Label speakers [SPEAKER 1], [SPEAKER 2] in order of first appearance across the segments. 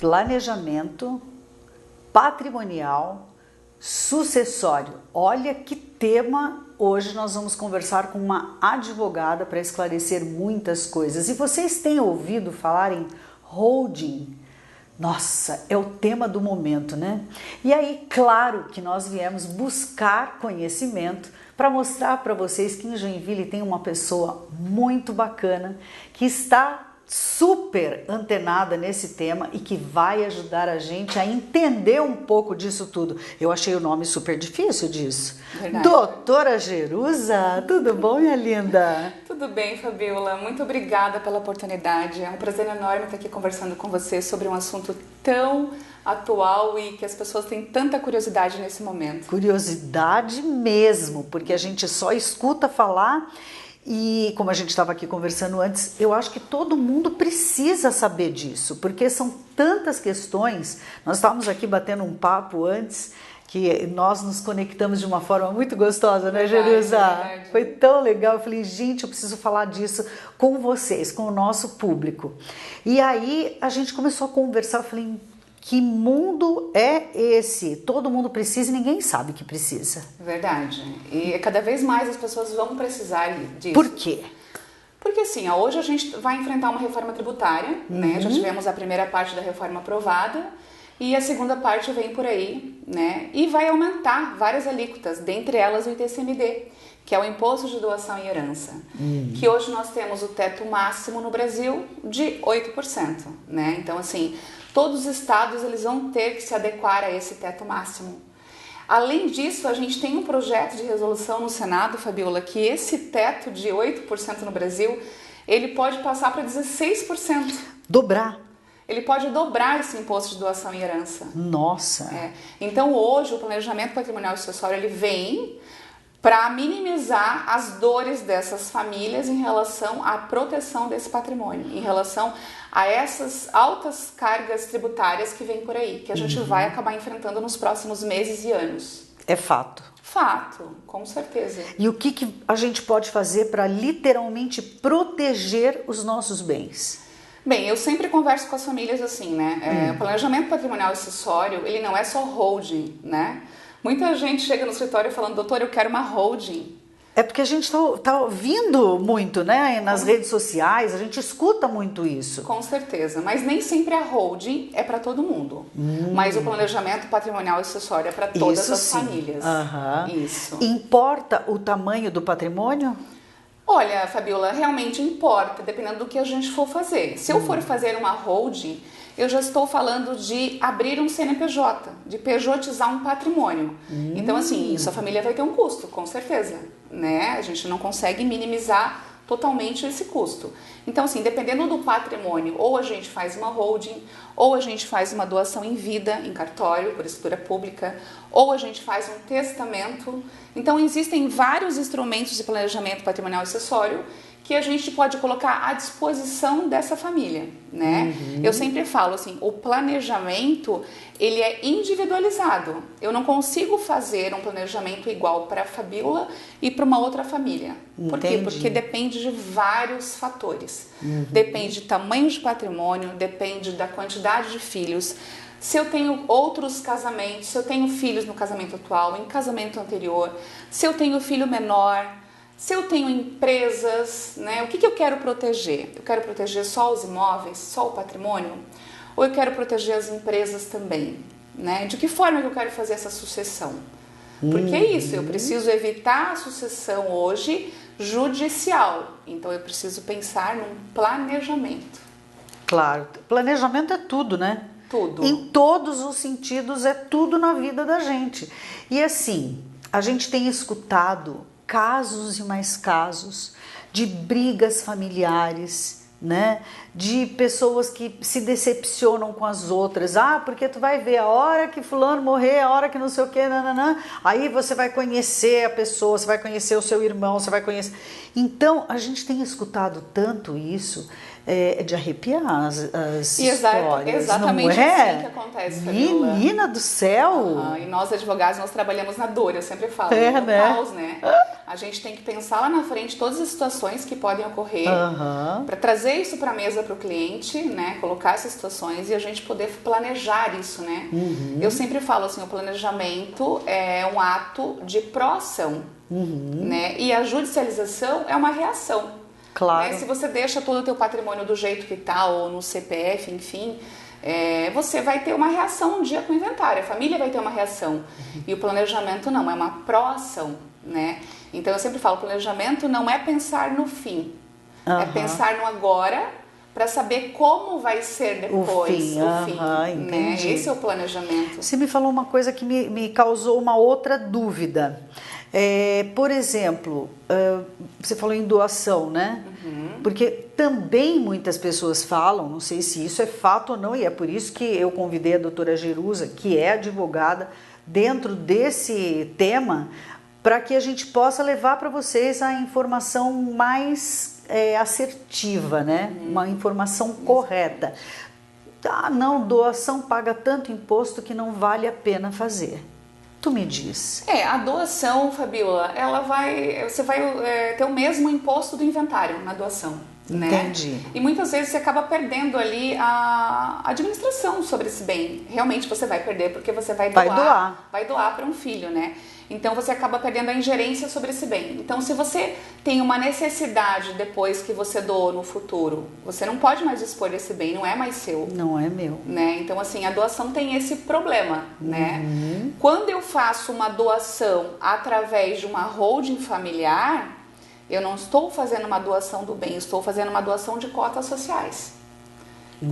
[SPEAKER 1] planejamento patrimonial sucessório. Olha que tema! Hoje nós vamos conversar com uma advogada para esclarecer muitas coisas. E vocês têm ouvido falar em holding? Nossa, é o tema do momento, né? E aí, claro que nós viemos buscar conhecimento para mostrar para vocês que em Joinville tem uma pessoa muito bacana que está super antenada nesse tema e que vai ajudar a gente a entender um pouco disso tudo. Eu achei o nome super difícil disso.
[SPEAKER 2] Verdade.
[SPEAKER 1] Doutora Jerusa, tudo bom, minha linda?
[SPEAKER 2] Tudo bem, Fabiola. Muito obrigada pela oportunidade. É um prazer enorme estar aqui conversando com você sobre um assunto tão atual e que as pessoas têm tanta curiosidade nesse momento.
[SPEAKER 1] Curiosidade mesmo, porque a gente só escuta falar. E como a gente estava aqui conversando antes, eu acho que todo mundo precisa saber disso, porque são tantas questões. Nós estávamos aqui batendo um papo antes, que nós nos conectamos de uma forma muito gostosa, né, Jerusa?
[SPEAKER 2] Verdade.
[SPEAKER 1] Foi tão legal. Eu falei, gente, eu preciso falar disso com vocês, com o nosso público. E aí a gente começou a conversar, eu falei, que mundo é esse? Todo mundo precisa e ninguém sabe que precisa.
[SPEAKER 2] Verdade. E cada vez mais as pessoas vão precisar disso.
[SPEAKER 1] Por quê?
[SPEAKER 2] Porque assim, hoje a gente vai enfrentar uma reforma tributária, né? Já tivemos a primeira parte da reforma aprovada e a segunda parte vem por aí, né? E vai aumentar várias alíquotas, dentre elas o ITCMD, que é o Imposto de Doação e Herança, que hoje nós temos o teto máximo no Brasil de 8%, né? Então assim, todos os estados eles vão ter que se adequar a esse teto máximo. Além disso, a gente tem um projeto de resolução no Senado, Fabiola, que esse teto de 8% no Brasil, ele pode passar para 16%.
[SPEAKER 1] Dobrar.
[SPEAKER 2] Ele pode dobrar esse imposto de doação e herança.
[SPEAKER 1] Nossa!
[SPEAKER 2] Então hoje o planejamento patrimonial e sucessório ele vem para minimizar as dores dessas famílias em relação à proteção desse patrimônio, em relação a essas altas cargas tributárias que vem por aí, que a gente vai acabar enfrentando nos próximos meses e anos.
[SPEAKER 1] É fato.
[SPEAKER 2] Fato, com certeza.
[SPEAKER 1] E o que a gente pode fazer para literalmente proteger os nossos bens?
[SPEAKER 2] Bem, eu sempre converso com as famílias assim, né? O planejamento patrimonial e sucessório, ele não é só holding, né? Muita gente chega no escritório falando, doutor, eu quero uma holding.
[SPEAKER 1] É porque a gente tá ouvindo muito, né? Nas redes sociais, a gente escuta muito isso.
[SPEAKER 2] Com certeza, mas nem sempre a holding é para todo mundo. Mas o planejamento patrimonial e sucessório é para todas
[SPEAKER 1] Isso
[SPEAKER 2] as
[SPEAKER 1] sim.
[SPEAKER 2] famílias. Isso.
[SPEAKER 1] Importa o tamanho do patrimônio?
[SPEAKER 2] Olha, Fabiola, realmente importa, dependendo do que a gente for fazer. Se eu for fazer uma holding, eu já estou falando de abrir um CNPJ, de pejotizar um patrimônio. Então, assim, isso a família vai ter um custo, com certeza, né? A gente não consegue minimizar totalmente esse custo. Então, assim, dependendo do patrimônio, ou a gente faz uma holding, ou a gente faz uma doação em vida, em cartório, por escritura pública, ou a gente faz um testamento. Então, existem vários instrumentos de planejamento patrimonial e sucessório que a gente pode colocar à disposição dessa família, né? Eu sempre falo assim, o planejamento, ele é individualizado. Eu não consigo fazer um planejamento igual para a Fabiola e para uma outra família. Por quê? Porque depende de vários fatores. Depende do tamanho de patrimônio, depende da quantidade de filhos. Se eu tenho outros casamentos, se eu tenho filhos no casamento atual, em casamento anterior, se eu tenho filho menor, se eu tenho empresas, né? O que eu quero proteger? Eu quero proteger só os imóveis, só o patrimônio? Ou eu quero proteger as empresas também? Né? De que forma que eu quero fazer essa sucessão? Porque é isso, eu preciso evitar a sucessão hoje judicial. Então eu preciso pensar num planejamento.
[SPEAKER 1] Claro, planejamento é tudo, né?
[SPEAKER 2] Tudo.
[SPEAKER 1] Em todos os sentidos, é tudo na vida da gente. E assim, a gente tem escutado casos e mais casos de brigas familiares, né? De pessoas que se decepcionam com as outras. Ah, porque tu vai ver a hora que fulano morrer, a hora que não sei o que, nananã, aí você vai conhecer a pessoa, você vai conhecer o seu irmão, você vai conhecer... Então, a gente tem escutado tanto isso, de arrepiar as histórias.
[SPEAKER 2] Exatamente
[SPEAKER 1] não é?
[SPEAKER 2] assim que acontece, Fabiola.
[SPEAKER 1] Menina do céu!
[SPEAKER 2] E nós, advogados, nós trabalhamos na dor, eu sempre falo,
[SPEAKER 1] né?
[SPEAKER 2] no caos, né? A gente tem que pensar lá na frente todas as situações que podem ocorrer
[SPEAKER 1] Aham.
[SPEAKER 2] para trazer isso para a mesa para o cliente, né? Colocar essas situações e a gente poder planejar isso, né? Eu sempre falo assim, o planejamento é um ato de proação, né? E a judicialização é uma reação.
[SPEAKER 1] Claro.
[SPEAKER 2] Né? Se você deixa todo o teu patrimônio do jeito que está, ou no CPF, enfim, você vai ter uma reação um dia com o inventário, a família vai ter uma reação. E o planejamento não, é uma proação, né? Então eu sempre falo, planejamento não é pensar no fim, é pensar no agora para saber como vai ser depois o fim, né? Esse é o planejamento.
[SPEAKER 1] Você me falou uma coisa que me causou uma outra dúvida. Por exemplo, você falou em doação, né? Porque também muitas pessoas falam, não sei se isso é fato ou não, e é por isso que eu convidei a doutora Jerusa, que é advogada, dentro desse tema, para que a gente possa levar para vocês a informação mais assertiva, né? Uma informação correta. Ah, não, doação paga tanto imposto que não vale a pena fazer. Tu me diz.
[SPEAKER 2] A doação, Fabiola, você vai ter o mesmo imposto do inventário na doação, né?
[SPEAKER 1] Entendi.
[SPEAKER 2] E muitas vezes você acaba perdendo ali a administração sobre esse bem. Realmente você vai perder porque você vai doar para um filho, né? Então você acaba perdendo a ingerência sobre esse bem. Então se você tem uma necessidade depois que você doou no futuro, você não pode mais dispor desse bem, não é mais seu.
[SPEAKER 1] Não é meu.
[SPEAKER 2] Né? Então assim, a doação tem esse problema, né? Quando eu faço uma doação através de uma holding familiar, eu não estou fazendo uma doação do bem, estou fazendo uma doação de cotas sociais.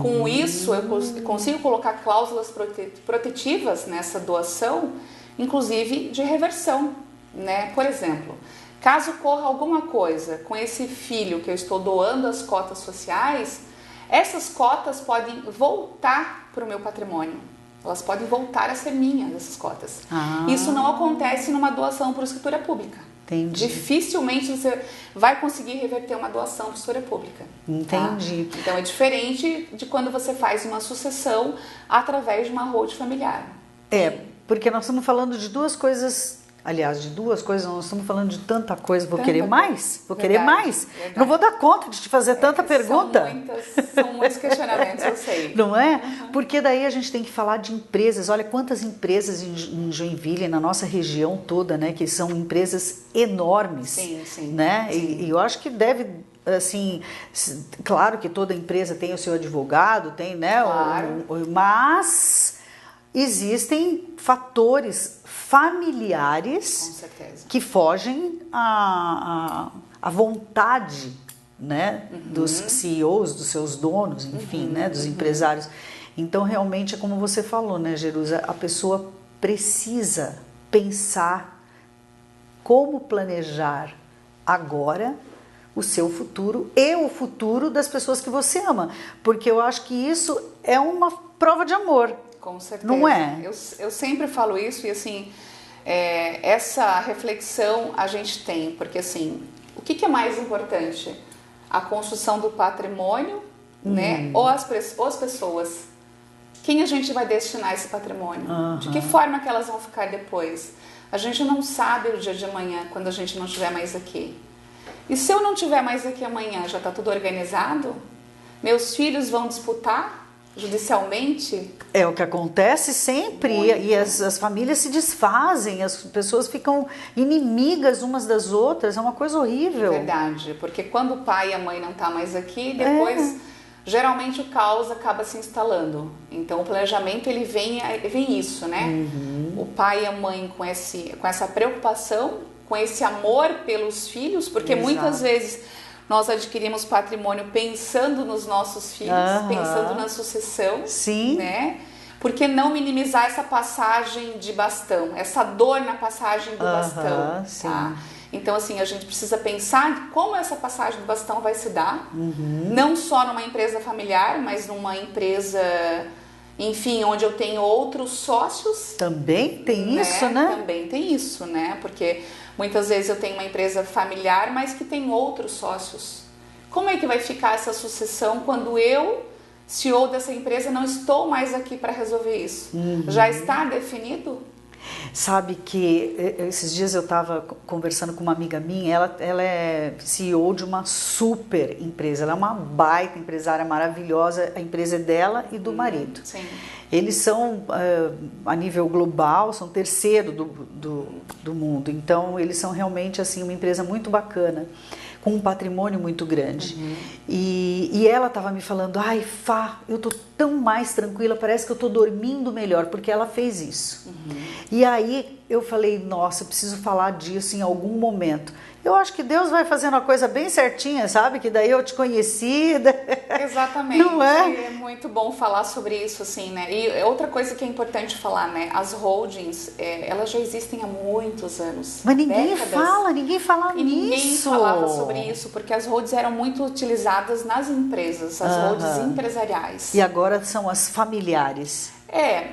[SPEAKER 2] Com isso, eu consigo colocar cláusulas protetivas nessa doação, inclusive de reversão, né? Por exemplo, caso ocorra alguma coisa com esse filho que eu estou doando as cotas sociais, essas cotas podem voltar para o meu patrimônio. Elas podem voltar a ser minhas, essas cotas. Isso não acontece numa doação por escritura pública.
[SPEAKER 1] Entendi.
[SPEAKER 2] Dificilmente você vai conseguir reverter uma doação por escritura pública.
[SPEAKER 1] Entendi.
[SPEAKER 2] Tá? Então é diferente de quando você faz uma sucessão através de uma holding familiar.
[SPEAKER 1] Porque nós estamos falando de duas coisas, aliás, nós estamos falando de tanta coisa. Vou querer mais. Verdade. Não vou dar conta de te fazer tanta pergunta.
[SPEAKER 2] São muitos questionamentos, eu sei.
[SPEAKER 1] Não é? Porque daí a gente tem que falar de empresas. Olha quantas empresas em Joinville, na nossa região toda, né? Que são empresas enormes.
[SPEAKER 2] Sim.
[SPEAKER 1] Né?
[SPEAKER 2] Sim.
[SPEAKER 1] E eu acho que deve... Assim, claro que toda empresa tem o seu advogado, tem, né?
[SPEAKER 2] Claro.
[SPEAKER 1] Mas existem fatores familiares,
[SPEAKER 2] com certeza,
[SPEAKER 1] que fogem à vontade, né, dos CEOs, dos seus donos, enfim, né, dos empresários. Então, realmente, é como você falou, né, Jerusa, a pessoa precisa pensar como planejar agora o seu futuro e o futuro das pessoas que você ama, porque eu acho que isso é uma prova de amor.
[SPEAKER 2] Com certeza.
[SPEAKER 1] Não é?
[SPEAKER 2] Eu sempre falo isso e assim, essa reflexão a gente tem, porque assim, o que é mais importante? A construção do patrimônio, né? Ou as pessoas? Quem a gente vai destinar esse patrimônio? De que forma que elas vão ficar depois? A gente não sabe o dia de amanhã, quando a gente não estiver mais aqui. E se eu não estiver mais aqui amanhã, já está tudo organizado? Meus filhos vão disputar judicialmente?
[SPEAKER 1] É o que acontece sempre. E as famílias se desfazem, as pessoas ficam inimigas umas das outras, é uma coisa horrível.
[SPEAKER 2] Verdade, porque quando o pai e a mãe não estão mais aqui, depois geralmente o caos acaba se instalando. Então o planejamento ele vem isso, né? O pai e a mãe com essa preocupação, com esse amor pelos filhos, porque muitas vezes nós adquirimos patrimônio pensando nos nossos filhos, pensando na sucessão, né? Por que não minimizar essa passagem de bastão, essa dor na passagem do bastão, tá? Então, assim, a gente precisa pensar como essa passagem do bastão vai se dar, não só numa empresa familiar, mas numa empresa, enfim, onde eu tenho outros sócios.
[SPEAKER 1] Também tem isso, né?
[SPEAKER 2] Também tem isso, né? Porque muitas vezes eu tenho uma empresa familiar, mas que tem outros sócios. Como é que vai ficar essa sucessão quando eu, CEO dessa empresa, não estou mais aqui para resolver isso? Já está definido?
[SPEAKER 1] Sabe que esses dias eu estava conversando com uma amiga minha, ela é CEO de uma super empresa, ela é uma baita empresária maravilhosa, a empresa é dela e do marido.
[SPEAKER 2] Sim.
[SPEAKER 1] Eles são, a nível global, são terceiro do mundo, então eles são realmente assim, uma empresa muito bacana, com um patrimônio muito grande. E ela estava me falando, ai Fá, eu tô tão mais tranquila, parece que eu tô dormindo melhor, porque ela fez isso. E aí eu falei, nossa, eu preciso falar disso em algum momento. Eu acho que Deus vai fazendo a coisa bem certinha, sabe? Que daí eu te conheci.
[SPEAKER 2] Exatamente.
[SPEAKER 1] Não é?
[SPEAKER 2] É muito bom falar sobre isso, assim, né? E outra coisa que é importante falar, né? As holdings, elas já existem há muitos anos.
[SPEAKER 1] Mas ninguém
[SPEAKER 2] décadas.
[SPEAKER 1] fala
[SPEAKER 2] E ninguém
[SPEAKER 1] nisso.
[SPEAKER 2] falava sobre isso, porque as holdings eram muito utilizadas nas empresas, as holdings empresariais.
[SPEAKER 1] E agora são as familiares.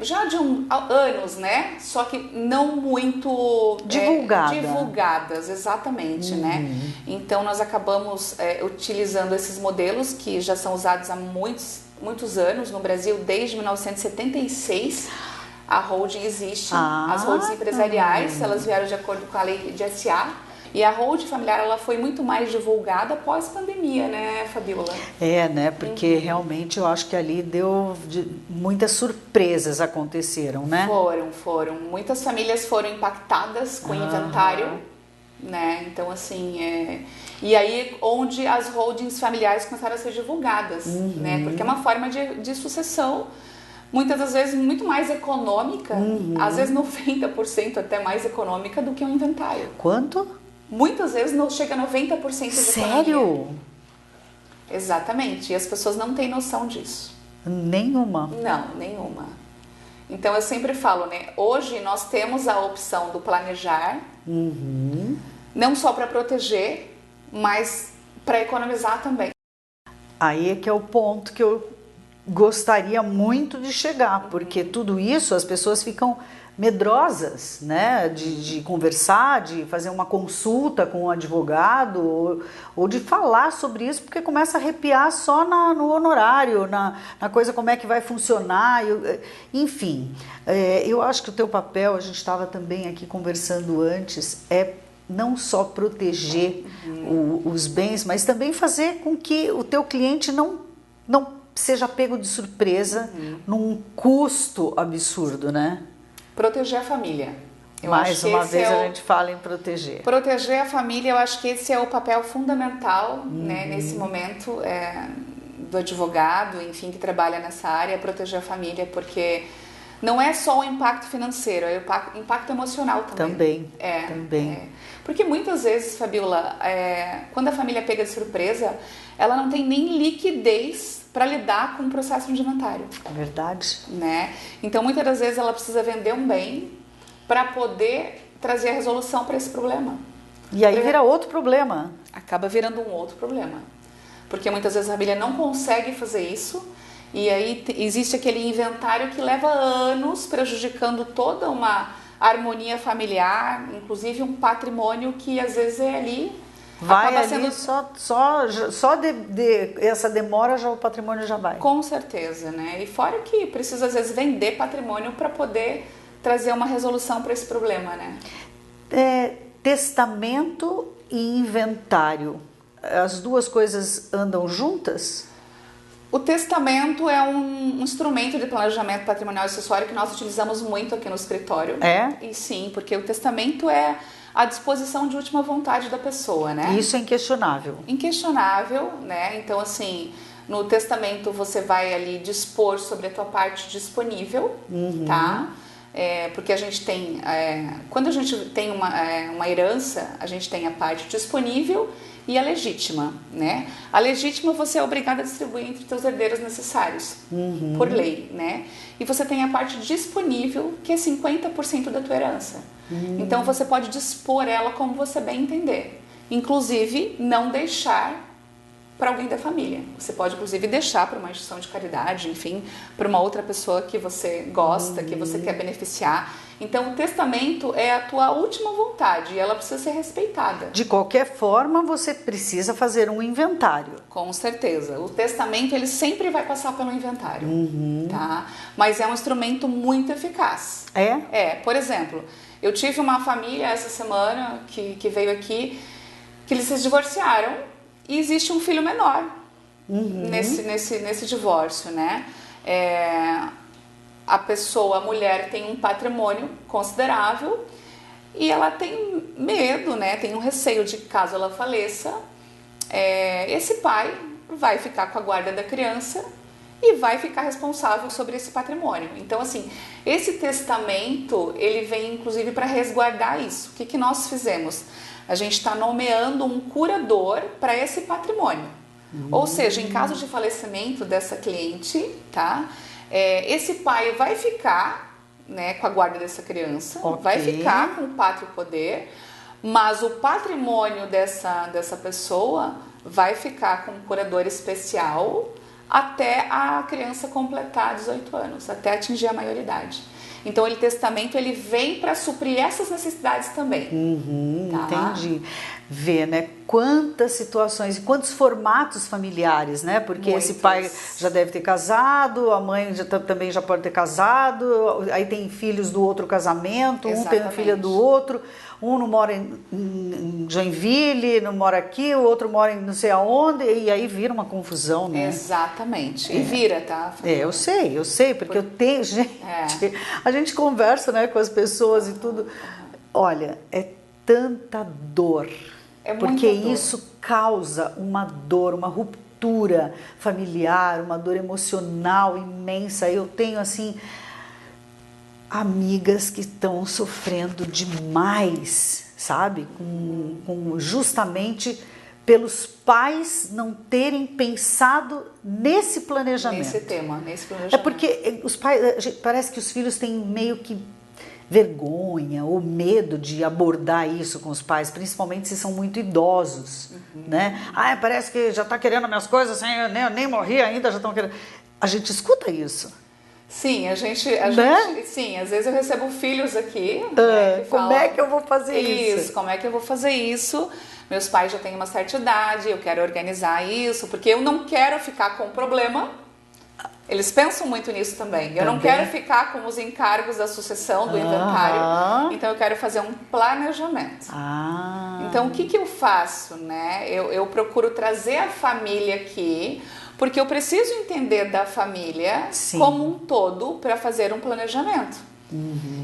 [SPEAKER 2] Já de anos, né? Só que não muito divulgadas, exatamente, né? Então nós acabamos utilizando esses modelos que já são usados há muitos anos no Brasil, desde 1976. A holding existe, as holdings empresariais, elas vieram de acordo com a lei de SA. E a holding familiar, ela foi muito mais divulgada após pandemia, né, Fabiola?
[SPEAKER 1] Né? Porque realmente eu acho que ali muitas surpresas aconteceram, né?
[SPEAKER 2] Foram. Muitas famílias foram impactadas com inventário, né? Então, assim, E aí, onde as holdings familiares começaram a ser divulgadas, né? Porque é uma forma de sucessão, muitas das vezes muito mais econômica, às vezes 90% até mais econômica do que um inventário.
[SPEAKER 1] Quanto?
[SPEAKER 2] Muitas vezes não chega a 90% de
[SPEAKER 1] Sério?
[SPEAKER 2] economia. Exatamente. E as pessoas não têm noção disso.
[SPEAKER 1] Nenhuma.
[SPEAKER 2] Não, nenhuma. Então eu sempre falo, né? Hoje nós temos a opção do planejar, não só para proteger, mas para economizar também.
[SPEAKER 1] Aí é que é o ponto que eu gostaria muito de chegar, porque tudo isso as pessoas ficam medrosas, né, de conversar, de fazer uma consulta com um advogado ou de falar sobre isso, porque começa a arrepiar só no honorário, na coisa como é que vai funcionar, enfim. Eu acho que o teu papel, a gente estava também aqui conversando antes, é não só proteger os bens, mas também fazer com que o teu cliente não seja pego de surpresa num custo absurdo, né?
[SPEAKER 2] Proteger a família.
[SPEAKER 1] Mais uma vez a gente fala em proteger.
[SPEAKER 2] Proteger a família, eu acho que esse é o papel fundamental, né, nesse momento do advogado, enfim, que trabalha nessa área, proteger a família, porque não é só o impacto financeiro, é o impacto emocional também. Também. Porque muitas vezes, Fabiola, quando a família pega de surpresa, ela não tem nem liquidez para lidar com o processo de inventário.
[SPEAKER 1] É verdade.
[SPEAKER 2] Né? Então, muitas das vezes ela precisa vender um bem para poder trazer a resolução para esse problema.
[SPEAKER 1] E aí vira outro problema.
[SPEAKER 2] Acaba virando um outro problema. Porque muitas vezes a família não consegue fazer isso e aí existe aquele inventário que leva anos prejudicando toda uma harmonia familiar, inclusive um patrimônio que às vezes é ali...
[SPEAKER 1] Vai ali, só de essa demora já o patrimônio já vai.
[SPEAKER 2] Com certeza, né? E fora que precisa às vezes vender patrimônio para poder trazer uma resolução para esse problema, né?
[SPEAKER 1] Testamento e inventário, as duas coisas andam juntas?
[SPEAKER 2] O testamento é um instrumento de planejamento patrimonial e sucessório que nós utilizamos muito aqui no escritório. E sim, porque o testamento é a disposição de última vontade da pessoa, né?
[SPEAKER 1] Isso é inquestionável.
[SPEAKER 2] Inquestionável, né? Então, assim, no testamento você vai ali dispor sobre a tua parte disponível, tá? Porque a gente tem... quando a gente tem uma herança, a gente tem a parte disponível e a legítima, né? A legítima você é obrigado a distribuir entre teus herdeiros necessários, por lei, né? E você tem a parte disponível, que é 50% da tua herança. Então você pode dispor ela como você bem entender. Inclusive, não deixar para alguém da família. Você pode, inclusive, deixar para uma instituição de caridade, enfim, para uma outra pessoa que você gosta, que você quer beneficiar. Então, o testamento é a tua última vontade e ela precisa ser respeitada.
[SPEAKER 1] De qualquer forma, você precisa fazer um inventário.
[SPEAKER 2] Com certeza. O testamento, ele sempre vai passar pelo inventário, tá? Mas é um instrumento muito eficaz. Por exemplo, eu tive uma família essa semana que veio aqui, que eles se divorciaram. E existe um filho menor nesse divórcio, né? A mulher tem um patrimônio considerável e ela tem medo, né? Tem um receio de que caso ela faleça, esse pai vai ficar com a guarda da criança e vai ficar responsável sobre esse patrimônio. Então, assim, esse testamento, ele vem inclusive para resguardar isso. O que nós fizemos? A gente está nomeando um curador para esse patrimônio. Ou seja, em caso de falecimento dessa cliente, tá? Esse pai vai ficar, né, com a guarda dessa criança, vai ficar com o pátrio poder, mas o patrimônio dessa pessoa vai ficar com um curador especial até a criança completar 18 anos, até atingir a maioridade. Então, o testamento, ele vem para suprir essas necessidades também. Tá?
[SPEAKER 1] Entendi. Vê, né? Quantas situações e quantos formatos familiares, né? Porque
[SPEAKER 2] Muitos.
[SPEAKER 1] Esse pai já deve ter casado, a mãe também já pode ter casado, aí tem filhos do outro casamento,
[SPEAKER 2] Exatamente.
[SPEAKER 1] Um tem filha do outro, um não mora em Joinville, não mora aqui, o outro mora em não sei aonde, e aí vira uma confusão, né?
[SPEAKER 2] Exatamente. E vira, tá?
[SPEAKER 1] Eu sei, porque eu tenho, gente, a gente conversa, né, com as pessoas e tudo. Olha, é tanta dor, porque
[SPEAKER 2] dor.
[SPEAKER 1] isso causa uma dor, uma ruptura familiar, uma dor emocional imensa. Eu tenho, assim, amigas que estão sofrendo demais, sabe? Justamente pelos pais não terem pensado nesse planejamento.
[SPEAKER 2] Nesse tema, nesse planejamento.
[SPEAKER 1] É porque os pais, parece que os filhos têm meio que vergonha ou medo de abordar isso com os pais, principalmente se são muito idosos, né? Parece que já está querendo minhas coisas, eu nem morri ainda, já estão querendo. A gente escuta isso.
[SPEAKER 2] Sim, sim, às vezes eu recebo filhos aqui, que falam,
[SPEAKER 1] como é que eu vou fazer isso?
[SPEAKER 2] Como é que eu vou fazer isso? Meus pais já têm uma certa idade, eu quero organizar isso, porque eu não quero ficar com problema. Eles pensam muito nisso também. Eu não quero ficar com os encargos da sucessão, do inventário, então eu quero fazer um planejamento. Então, o que eu faço, né? Eu procuro trazer a família aqui, porque eu preciso entender da família como um todo para fazer um planejamento.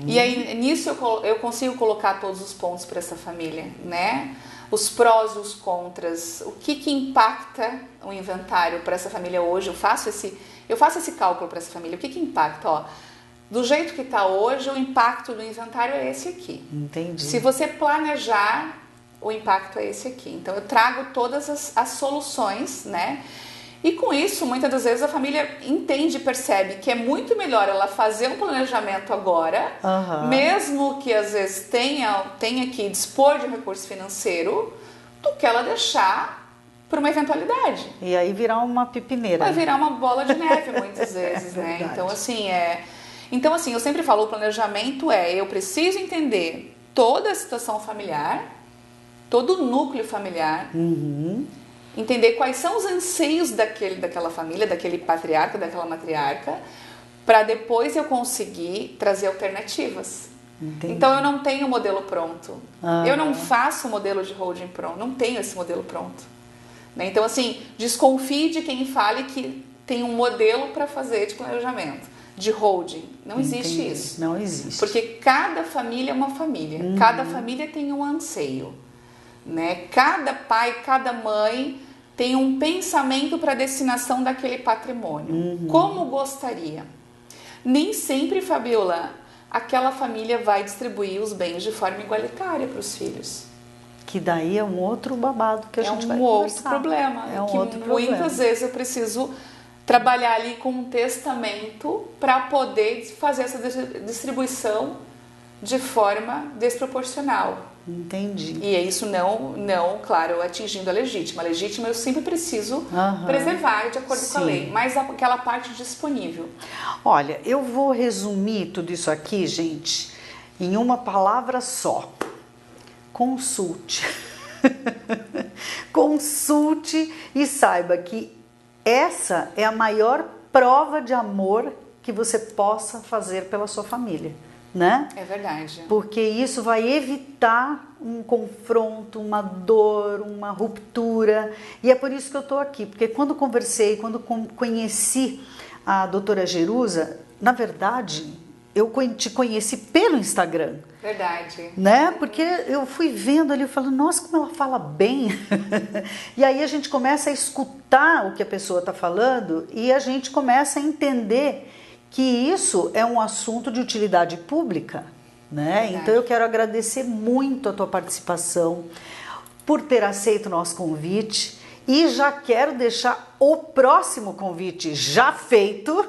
[SPEAKER 2] E aí, nisso, eu consigo colocar todos os pontos para essa família, né? Os prós e os contras, o que impacta o inventário para essa família hoje. Eu faço esse cálculo para essa família. O que impacta? Do jeito que está hoje, o impacto do inventário é esse aqui.
[SPEAKER 1] Entendi.
[SPEAKER 2] Se você planejar, o impacto é esse aqui. Então, eu trago todas as soluções, né? E com isso, muitas das vezes, a família entende e percebe que é muito melhor ela fazer um planejamento agora, mesmo que às vezes tenha que dispor de recurso financeiro, do que ela deixar para uma eventualidade.
[SPEAKER 1] E aí virar uma pipineira.
[SPEAKER 2] Vai virar uma bola de neve muitas vezes, né? Então assim, eu sempre falo, o planejamento eu preciso entender toda a situação familiar, todo o núcleo familiar, entender quais são os anseios daquela família, daquele patriarca, daquela matriarca, para depois eu conseguir trazer alternativas. Entendi. Então eu não tenho modelo pronto. Eu não faço modelo de holding pronto, não tenho esse modelo pronto. Então assim, desconfie de quem fale que tem um modelo para fazer de planejamento, de holding. Não existe isso.
[SPEAKER 1] Não existe.
[SPEAKER 2] Porque cada família é uma família, cada família tem um anseio. Né? Cada pai, cada mãe tem um pensamento para a destinação daquele patrimônio. Como gostaria. Nem sempre, Fabiola, aquela família vai distribuir os bens de forma igualitária para os filhos.
[SPEAKER 1] Que daí é um outro babado que a gente vai conversar.
[SPEAKER 2] Outro problema. Muitas vezes eu preciso trabalhar ali com um testamento para poder fazer essa distribuição de forma desproporcional.
[SPEAKER 1] Entendi.
[SPEAKER 2] E é isso não, claro, atingindo a legítima. A legítima eu sempre preciso preservar de acordo com a lei, mas aquela parte disponível.
[SPEAKER 1] Olha, eu vou resumir tudo isso aqui, gente, em uma palavra só. Consulte. Consulte e saiba que essa é a maior prova de amor que você possa fazer pela sua família, né?
[SPEAKER 2] É verdade.
[SPEAKER 1] Porque isso vai evitar um confronto, uma dor, uma ruptura. E é por isso que eu estou aqui, porque quando conheci a doutora Jerusa, na verdade, eu te conheci pelo Instagram.
[SPEAKER 2] Verdade.
[SPEAKER 1] Né? Porque eu fui vendo ali, eu falo, nossa, como ela fala bem. E aí a gente começa a escutar o que a pessoa está falando e a gente começa a entender que isso é um assunto de utilidade pública, né?
[SPEAKER 2] Verdade.
[SPEAKER 1] Então eu quero agradecer muito a tua participação, por ter aceito o nosso convite. E já quero deixar o próximo convite já feito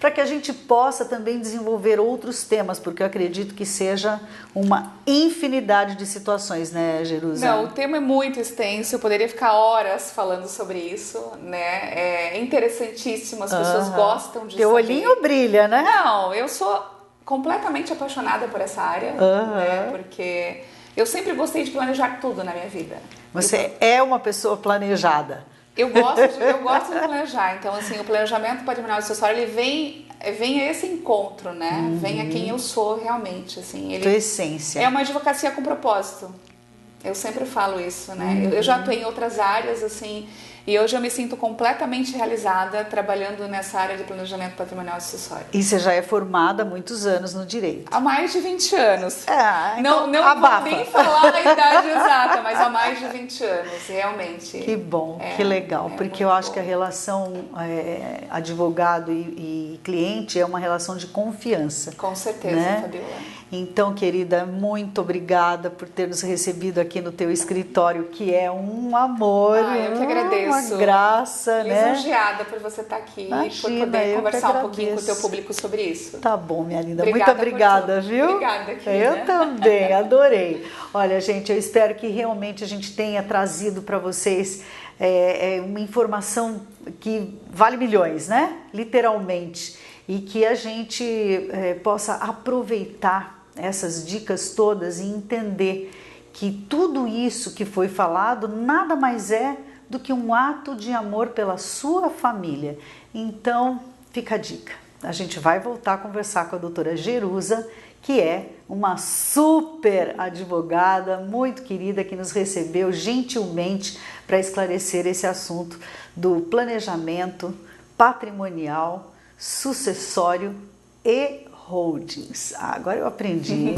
[SPEAKER 1] para que a gente possa também desenvolver outros temas, porque eu acredito que seja uma infinidade de situações, né, Jerusa?
[SPEAKER 2] Não, o tema é muito extenso, eu poderia ficar horas falando sobre isso, né? É interessantíssimo, as pessoas gostam de
[SPEAKER 1] Teu
[SPEAKER 2] saber.
[SPEAKER 1] olhinho brilha, né?
[SPEAKER 2] Não, eu sou completamente apaixonada por essa área, né? Porque eu sempre gostei de planejar tudo na minha vida.
[SPEAKER 1] Você é uma pessoa planejada.
[SPEAKER 2] Eu gosto de planejar. Então, assim, o planejamento patrimonial e sucessório, ele vem a esse encontro, né? Vem a quem eu sou realmente, assim.
[SPEAKER 1] Tua essência.
[SPEAKER 2] É uma advocacia com propósito. Eu sempre falo isso, né? Eu já atuei em outras áreas, assim, e hoje eu me sinto completamente realizada trabalhando nessa área de planejamento patrimonial e sucessório.
[SPEAKER 1] E você já é formada há muitos anos no direito.
[SPEAKER 2] Há mais de 20 anos.
[SPEAKER 1] Então
[SPEAKER 2] não vou nem falar a idade exata, mas há mais de 20 anos, realmente.
[SPEAKER 1] Que bom, que legal, porque eu acho que a relação advogado e cliente é uma relação de confiança.
[SPEAKER 2] Com certeza,
[SPEAKER 1] né?
[SPEAKER 2] Fabiola.
[SPEAKER 1] Então, querida, muito obrigada por ter nos recebido aqui no teu escritório, que é um amor,
[SPEAKER 2] eu que agradeço.
[SPEAKER 1] Uma graça, né?
[SPEAKER 2] Lisonjeada por você estar aqui e por
[SPEAKER 1] Imagina,
[SPEAKER 2] poder
[SPEAKER 1] eu
[SPEAKER 2] conversar
[SPEAKER 1] que
[SPEAKER 2] um pouquinho com o
[SPEAKER 1] agradeço.
[SPEAKER 2] teu público sobre isso.
[SPEAKER 1] Tá bom, minha linda.
[SPEAKER 2] Obrigada
[SPEAKER 1] muito obrigada,
[SPEAKER 2] por tudo.
[SPEAKER 1] viu?
[SPEAKER 2] Obrigada, querida.
[SPEAKER 1] Eu também, adorei. Olha, gente, eu espero que realmente a gente tenha trazido para vocês uma informação que vale milhões, né? Literalmente. E que a gente possa aproveitar essas dicas todas e entender que tudo isso que foi falado nada mais é do que um ato de amor pela sua família. Então, fica a dica. A gente vai voltar a conversar com a doutora Jerusa, que é uma super advogada, muito querida, que nos recebeu gentilmente para esclarecer esse assunto do planejamento patrimonial, sucessório e holdings. Agora eu aprendi, hein?